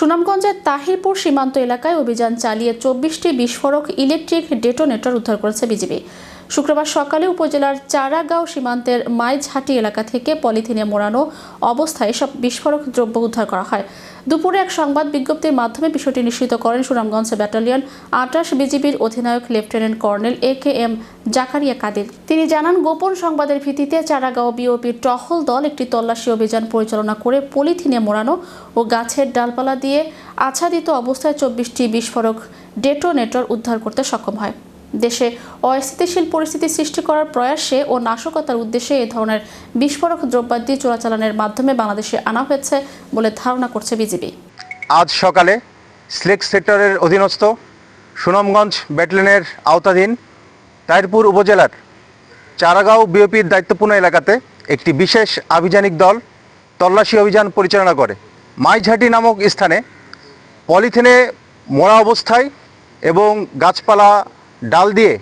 সুনামগঞ্জের তাহিরপুর সীমান্ত এলাকায় অভিযান চালিয়ে ২৪টি বিস্ফোরক ইলেকট্রিক ডেটোনেটর উদ্ধার করেছে বিজিবি। শুক্রবার সকালে উপজেলার চারাগাঁও সীমান্তের মাইজহাটি এলাকা থেকে পলিথিনে মোড়ানো অবস্থায় সব বিস্ফোরক দ্রব্য উদ্ধার করা হয়। দুপুরে এক সংবাদ বিজ্ঞপ্তির মাধ্যমে বিষয়টি নিশ্চিত করেন সুনামগঞ্জ ব্যাটালিয়ন ২৮ বিজিবির অধিনায়ক lieutenant colonel AKM Zakaria Kadir. তিনি জানান, গোপন সংবাদের ভিত্তিতে চারাগাঁও বিওপির টহল দল একটি তল্লাশি অভিযান পরিচালনা করে পলিথিনে মোড়ানো ও গাছের ডালপালা দিয়ে আচ্ছাদিত অবস্থায় ২৪টি বিস্ফোরক ডেটোনেটর উদ্ধার করতে সক্ষম হয়। দেশে অস্থিতিশীল পরিস্থিতি সৃষ্টি করার প্রয়াসে ও নাশকতার উদ্দেশ্যে এ ধরনের বিস্ফোরক দ্রব্যাদি চোরাচালানের মাধ্যমে বাংলাদেশে আনা হয়েছে বলে ধারণা করছে বিজিবি। আজ সকালে স্লেক সেক্টরের অধীনস্থ সুনামগঞ্জ ব্যাটালিয়নের আওতাধীন তাহিরপুর উপজেলার চারাগাঁও বিওপির দায়িত্বপূর্ণ এলাকাতে একটি বিশেষ আভিযানিক দল তল্লাশি অভিযান পরিচালনা করে। মাইজহাটি নামক স্থানে পলিথিনে মোড়া অবস্থায় এবং গাছপালা ডাল দিয়ে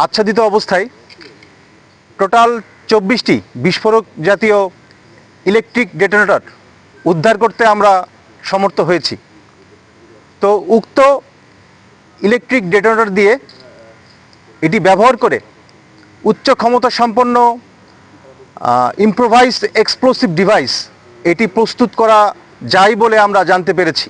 আচ্ছাদিত অবস্থায় টোটাল ২৪টি বিস্ফোরক জাতীয় ইলেকট্রিক ডেটোনেটর উদ্ধার করতে আমরা সমর্থ হয়েছি। তো উক্ত ইলেকট্রিক ডেটোনেটর দিয়ে এটি ব্যবহার করে উচ্চ ক্ষমতা সম্পন্ন ইম্প্রোভাইজড এক্সপ্লোসিভ ডিভাইস এটি প্রস্তুত করা যায় বলে আমরা জানতে পেরেছি।